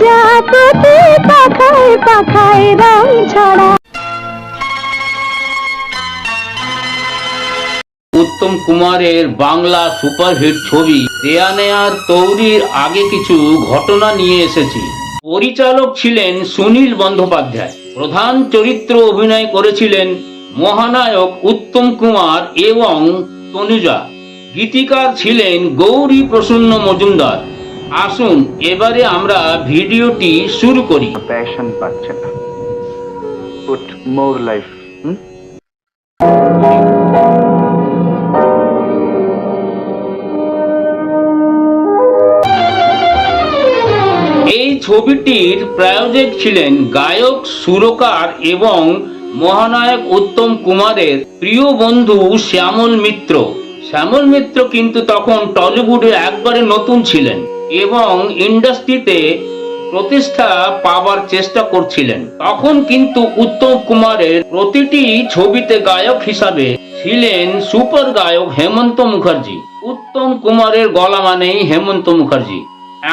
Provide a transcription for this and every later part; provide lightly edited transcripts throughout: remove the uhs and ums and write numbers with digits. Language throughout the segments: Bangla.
যা প্রতি পাখায় পাখায় রং ছড়া। উত্তম কুমারের বাংলা সুপারহিট ছবি দেয়া নেয়ার তৈরির আগে কিছু ঘটনা নিয়ে এসেছি। পরিচালক ছিলেন সুনীল বন্দ্যোপাধ্যায়, প্রধান চরিত্র অভিনয় করেছিলেন মহানায়ক উত্তম কুমার এবং তনুজা, গীতিকার ছিলেন গৌরী প্রসন্ন মজুমদার। আসুন এবারে আমরা ভিডিওটি শুরু করি। প্যাশন পাচ্ছে না, পুট মোর লাইফ। এই ছবিটির প্রযোজক ছিলেন গায়ক, সুরকার এবং মহানায়ক উত্তম কুমারের প্রিয় বন্ধু শ্যামল মিত্র। শ্যামল মিত্র কিন্তু তখন টলিউডে একবারে নতুন ছিলেন এবং ইন্ডাস্ট্রিতে প্রতিষ্ঠা পাওয়ার চেষ্টা করছিলেন। তখন কিন্তু উত্তম কুমারের প্রতিটি ছবিতে গায়ক হিসাবে ছিলেন সুপার গায়ক হেমন্ত মুখার্জি। উত্তম কুমারের গলা মানেই হেমন্ত মুখার্জি।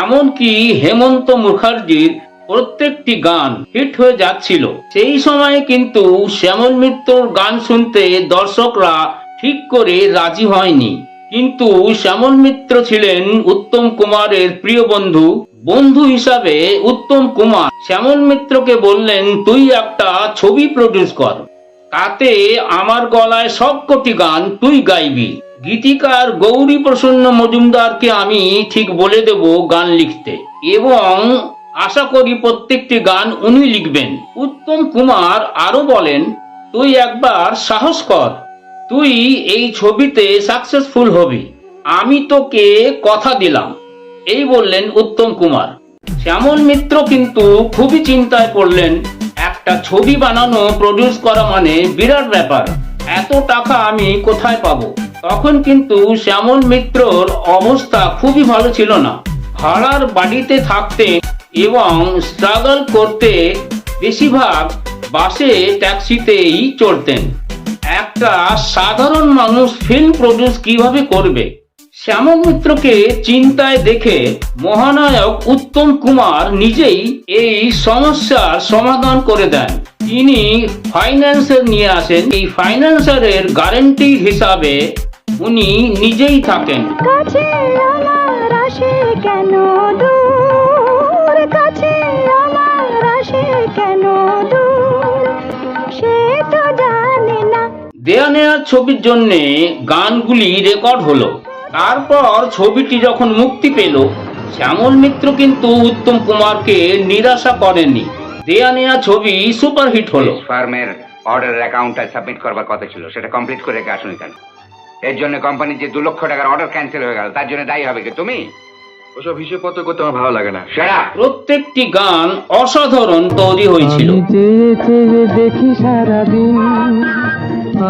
এমনকি হেমন্ত মুখার্জির প্রত্যেকটি গান হিট হয়ে যাচ্ছিল। সেই সময়ে কিন্তু শ্যামল মিত্রর গান শুনতে দর্শকরা ঠিক করে রাজি হয়নি, কিন্তু শ্যামল মিত্র ছিলেন উত্তম কুমারের প্রিয় বন্ধু। বন্ধু হিসাবে উত্তম কুমার শ্যামল মিত্রকে বললেন, তুই একটা ছবি প্রডিউস কর, তাতে আমার গলায় সবকটি গান তুই গাইবি। গীতিকার গৌরী প্রসন্ন মজুমদারকে আমি ঠিক বলে দেব গান লিখতে এবং আশা করি প্রত্যেকটি গান উনি লিখবেন। উত্তম কুমার আরো বলেন, তুই একবার সাহস কর, তুই এই ছবিতে সাকসেসফুল হবি, আমি তোকে কথা দিলাম, এই বললেন উত্তম কুমার। শ্যামল মিত্র কিন্তু খুবই চিন্তায় পড়লেন। একটা ছবি বানানো, প্রডিউস করা মানে বিরাট ব্যাপার, এত টাকা আমি কোথায় পাবো? তখন কিন্তু শ্যামল মিত্রর অবস্থা খুবই ভালো ছিল না। ভাড়ার বাড়িতে থাকতেন এবং স্ট্রাগল করতে বেশিরভাগ বাসে, ট্যাক্সিতেই চড়তেন। একটা সাধারণ মানুষ ফিল্ম প্রডিউস কিভাবে করবে? শ্যামল মিত্রকে চিন্তায় দেখে মহানায়ক উত্তম কুমার নিজেই এই সমস্যার সমাধান করে দেন। তিনি ফাইন্যান্সার নিয়ে আসেন। এই ফাইন্যান্সারের গ্যারান্টি হিসাবে উনি নিজেই থাকেন। কাছে আমার আসে কেন দূর, কাছে আমার আসে কেন দূর, সে তো জানে না। দেয়া নেয়ার ছবির জন্য গানগুলি রেকর্ড হলো। তারপর ছবিটি যখন মুক্তি পেল, শ্যামল মিত্র কিন্তু উত্তম কুমারকে নিরাশা করেননি। দেয়া নেয়া ছবি সুপারহিট হলো। ফার্মের অর্ডারের অ্যাকাউন্টটা সাবমিট করবার কথা ছিল, সেটা কমপ্লিট করে রেখে আসুন কেন? এর জন্য কোম্পানির যে 2 লক্ষ টাকার অর্ডার ক্যান্সেল হয়ে গেল, তার জন্য দায়ী হবে কি তুমি? ওসব হিসেবপত্র করতে আমার ভালো লাগে না। প্রত্যেকটি গান অসাধারণ তৈরি হয়েছিল। দেখি সারাদিন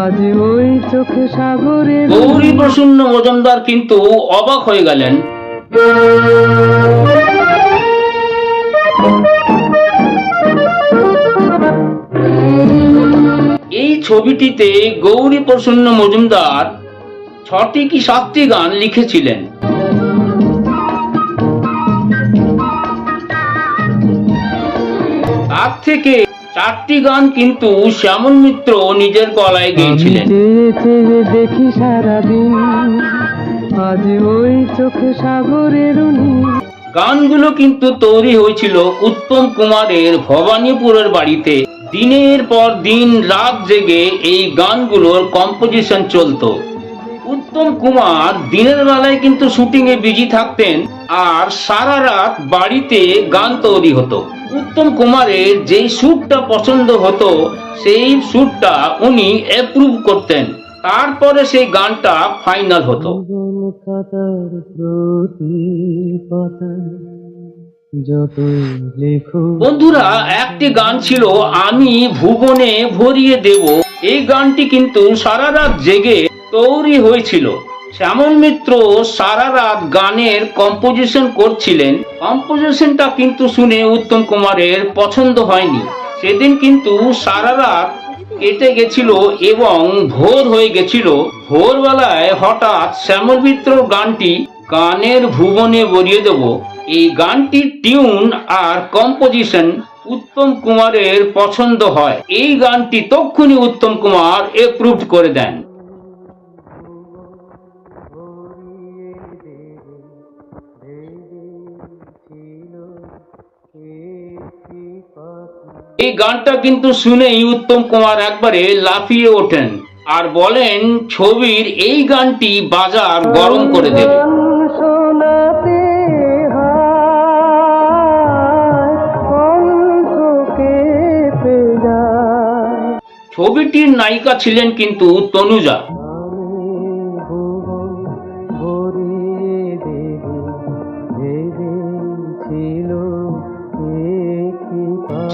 আজ ওই চোখে সাগরে। গৌরী প্রসন্ন মজুমদার কিন্তু অবাক হয়ে গেলেন। এই ছবিটিতে গৌরী প্রসন্ন মজুমদার 6টি কি 7টি গান লিখেছিলেন। তার থেকে 4টি গান কিন্তু শ্যামল মিত্র নিজের গলায় গেয়েছিলেন। দেখি সারাদিন আজ ওই চোখে সাগরের। গানগুলো কিন্তু তৈরি হয়েছিল উত্তম কুমারের ভবানীপুরের বাড়িতে। দিনের পর দিন রাত জেগে এই গানগুলোর কম্পোজিশন চলতো। উত্তম কুমার দিনের বেলায় কিন্তু শুটিং এ বিজি থাকতেন আর সারা রাত বাড়িতে গান তৈরি হতো। উত্তম কুমারের যেই সুরটা পছন্দ হতো সেই সুরটা উনি অ্যাপ্রুভ করতেন, তারপরে সেই গানটা ফাইনাল হতো। বন্ধুরা, একটি গান ছিল আমি ভুবনে ভরিয়ে দেব। এই গানটি কিন্তু সারা রাত জেগে তৈরি হয়েছিল। শ্যামল মিত্র সারা রাত গানের কম্পোজিশন করছিলেন। কম্পোজিশনটা কিন্তু শুনে উত্তম কুমারের পছন্দ হয়নি। সেদিন কিন্তু সারা রাত কেটে গেছিল এবং ভোর হয়ে গেছিল। ভোরবেলায় হঠাৎ শ্যামল মিত্র গানটি গানের ভুবনে ভরিয়ে দেব এই গানটির টিউন আর কম্পোজিশন উত্তম কুমারের পছন্দ হয়। এই গানটি তক্ষুনি উত্তম কুমার এপ্রুভ করে দেন। এই গানটা কিন্তু শুনেই উত্তম কুমার একবারে লাফিয়ে ওঠেন আর বলেন ছবির এই গানটি বাজার গরম করে দেবে। শোনাতে ছবিটির নায়িকা ছিলেন কিন্তু তনুজা।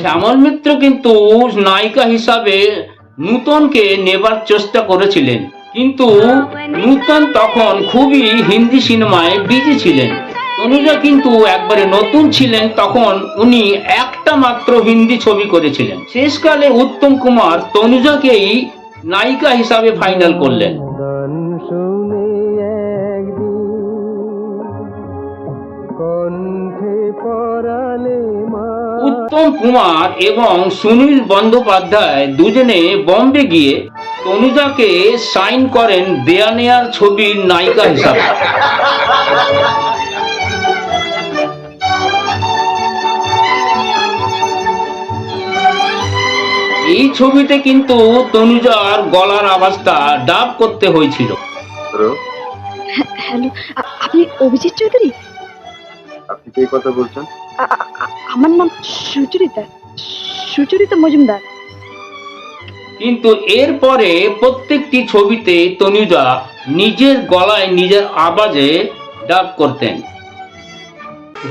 শ্যামল মিত্র কিন্তু নায়িকা হিসাবে নূতনকে নেবার চেষ্টা করেছিলেন, কিন্তু নূতন তখন খুবই হিন্দি সিনেমায় বিজি ছিলেন। তনুজা কিন্তু একবারে নতুন ছিলেন, তখন উনি একটা মাত্র হিন্দি ছবি করেছিলেন। শেষকালে উত্তম কুমার তনুজাকেই নায়িকা হিসাবে ফাইনাল করলেন। গান শুনে একদিন কণ্ঠে পরালে মা। উত্তম কুমার এবং সুনীল বন্দ্যোপাধ্যায় দুজনে বম্বে গিয়ে তনুজাকে সাইন করেন দেয়া নেয়ার ছবির নায়িকা হিসাবে। এই ছবিতে কিন্তু তনুজার গলার আওয়াজটা ডাব করতে হয়েছিল। হ্যালো, আপনি অভিজিৎ চৌধুরী? আপনি কে কথা বলছেন? আমার নাম সুচরিতা, সুচরিতা মজুমদার। কিন্তু এরপরে প্রত্যেকটি ছবিতে তনুজা নিজের গলায় নিজের আওয়াজে ডাব করতেন।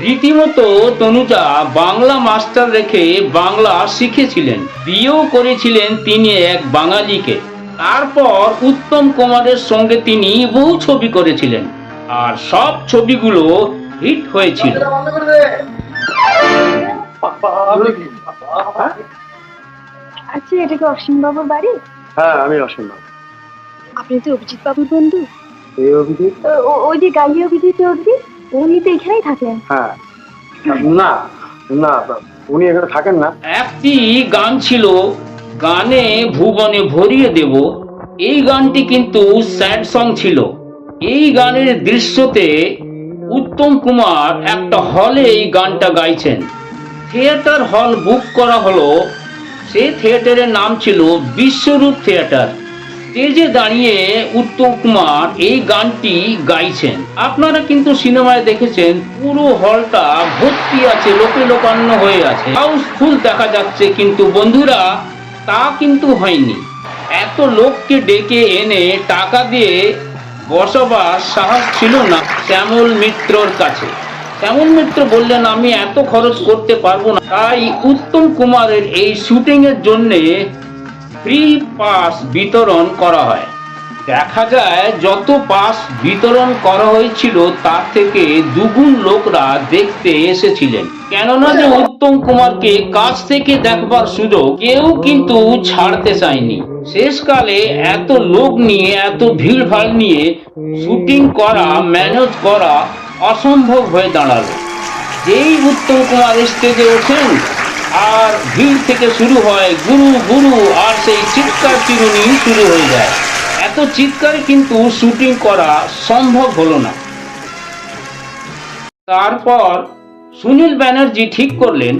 রীতিমতো তনুজা বাংলা মাস্টার রেখে বাংলা শিখেছিলেন, বিয়েও করেছিলেন তিনি এক বাঙালিকে। তারপর উত্তম কুমারের সঙ্গে তিনি বহু ছবি করেছিলেন আর সব ছবিগুলো হিট হয়েছিল। আচ্ছা, এটা কি অসীম বাবুর বাড়ি? হ্যাঁ, আমি অসীম বাবু। আপনি তো অভিজিৎ বাবুর বন্ধু। এই অভিজিৎ? ওই যে গাইয়ে অভিজিৎ চৌধুরী, উনি তো এখানেই থাকেন। হ্যাঁ। না না, উনি এখানে থাকেন না। একটি গান ছিল গানে ভুবনে ভরিয়ে দেব। এই গানটি কিন্তু স্যাড সং ছিল। এই গানের দৃশ্যতে উত্তম কুমার একটা হলে এই গানটা গাইছেন। থিয়েটার হল বুক করা হলো, সেই থিয়েটারের নাম ছিল বিশ্বরূপ থিয়েটার। স্টেজে দাঁড়িয়ে উত্তম কুমার এই গানটি গাইছেন। আপনারা কিন্তু সিনেমায় দেখেছেন পুরো হলটা ভর্তি আছে, লোকে লোকান্ন হয়ে আছে, হাউসফুল দেখা যাচ্ছে। কিন্তু বন্ধুরা, তা কিন্তু হয়নি। এত লোককে ডেকে এনে টাকা দিয়ে বসবার সাহস ছিল না শ্যামল মিত্রর কাছে। শ্যামল মিত্র বললেন, আমি এত খরচ করতে পারবো না। তাই উত্তম কুমারের এই শুটিং এর জন্যে ফ্রি পাস বিতরণ করা হয়। দেখা যায় যত পাস বিতরণ করা হয়েছিল তার থেকে দুগুণ লোকরা দেখতে এসেছিলেন, কেননা যে উত্তম কুমারকে কাছ থেকে দেখবার সুযোগ কেউ কিন্তু ছাড়তে চায়নি। শেষকালে এত লোক নিয়ে, এত ভিড়ভাড় নিয়ে শুটিং করা, ম্যানেজ করা অসম্ভব হয়ে দাঁড়ালো। যেই উত্তম কুমার স্টেজে ওঠেন আর ভিড় থেকে শুরু হয় গুরু গুরু, আর সেই চিৎকার চিরুনি শুরু হয়ে যায়। এত চিৎকারে কিন্তু শুটিং করা সম্ভব হলো না। তারপর সুনীল ব্যানার্জি ঠিক করলেন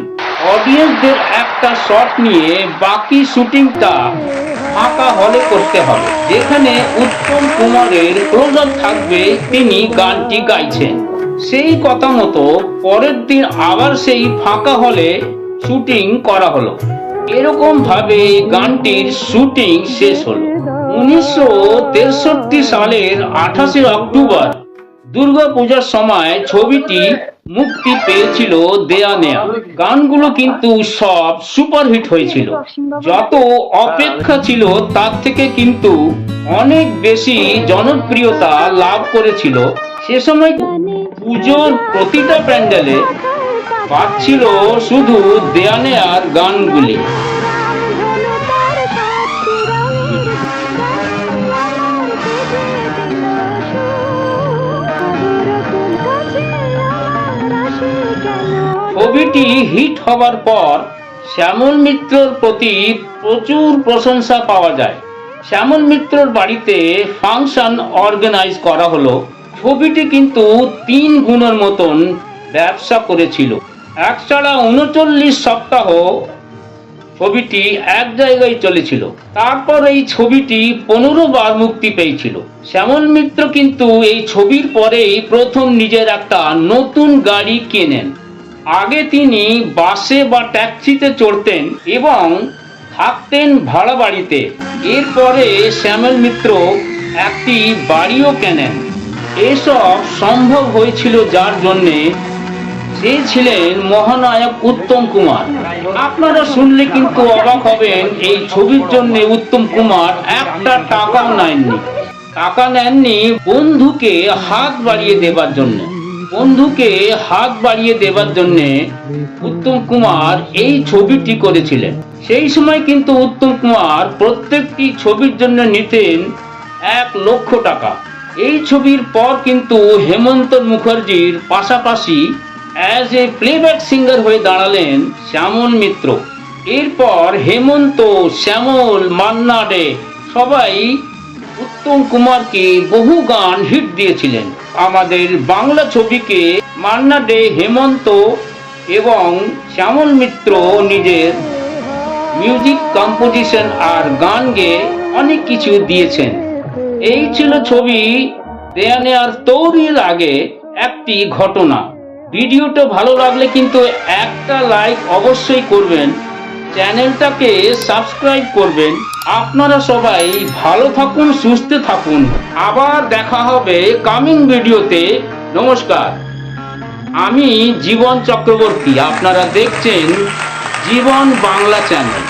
অডিয়েন্সদের একটা শট নিয়ে বাকি শুটিংটা ফাঁকা হলে করতে হবে, যেখানে উত্তম কুমারের ক্লোজআপ থাকবে, তিনি গানটি গাইছেন। সেই কথা মতো পরের দিন আবার সেই ফাঁকা হলে শুটিং করা হলো। এরকম ভাবে গানটির শুটিং শেষ হলো। 1963 সালের 28 অক্টোবর দুর্গাপূজার সময় ছবিটি মুক্তি পেয়েছিল দেয়া নেয়া। গানগুলো কিন্তু সব সুপারহিট হয়েছিল। যত অপেক্ষা ছিল তার থেকে কিন্তু অনেক বেশি জনপ্রিয়তা লাভ করেছিল। সে সময় পুজোর প্রতিটা প্যান্ডেলে বাজছিল শুধু দেয়া নেয়ার গানগুলি। ছবিটি হিট হবার পর শ্যামল মিত্রর প্রতি প্রচুর প্রশংসা পাওয়া যায়। শ্যামল মিত্রর বাড়িতে ফাংশন অর্গানাইজ করা হলো। ছবিটি কিন্তু 3 গুণের মতন ব্যবসা করেছিল। একছাড়া 39 সপ্তাহ ছবিটি এক জায়গায় চলেছিল। তারপর এই ছবিটি 15 বার মুক্তি পেয়েছিল। শ্যামল মিত্র কিন্তু এই ছবির পরেই প্রথম নিজের একটা নতুন গাড়ি কেনেন। আগে তিনি বাসে বা ট্যাক্সিতে চড়তেন এবং থাকতেন ভাড়া বাড়িতে। এরপরে শ্যামল মিত্র একটি বাড়িও কেনেন। এসব সম্ভব হয়েছিল যার জন্যে সে ছিলেন মহানায়ক উত্তম কুমার। আপনারা শুনলে কিন্তু অবাক হবেন, এই ছবির জন্য উত্তম কুমার একটা টাকাও নেননি। টাকা নেননি বন্ধুকে হাত বাড়িয়ে দেবার জন্য। বন্ধুকে হাত বাড়িয়ে দেবার জন্য উত্তম কুমার এই ছবিটি করেছিলেন। সেই সময় কিন্তু উত্তম কুমার প্রত্যেকটি ছবির জন্য নিতেন 1 লক্ষ টাকা। এই ছবির পর কিন্তু হেমন্ত মুখার্জির পাশাপাশি অ্যাজ এ প্লেব্যাক সিঙ্গার হয়ে দাঁড়ালেন শ্যামল মিত্র। এরপর হেমন্ত, শ্যামল, মান্না ডে সবাই উত্তম কুমারকে বহু গান হিট দিয়েছিলেন। আমাদের বাংলা ছবিকে মান্না ডে, হেমন্ত এবং শ্যামল মিত্র নিজের মিউজিক কম্পোজিশন আর গান গেয়ে অনেক কিছু দিয়েছেন। এই ছিল ছবি দেয়া নেয়ার তৈরির আগে একটি ঘটনা। ভিডিওটা ভালো লাগলে কিন্তু একটা লাইক অবশ্যই করবেন, চ্যানেলটাকে সাবস্ক্রাইব করবেন। আপনারা সবাই ভালো থাকুন, সুস্থ থাকুন। আবার দেখা হবে কামিং ভিডিওতে। নমস্কার, আমি জীবন চক্রবর্তী। আপনারা দেখছেন জীবন বাংলা চ্যানেল।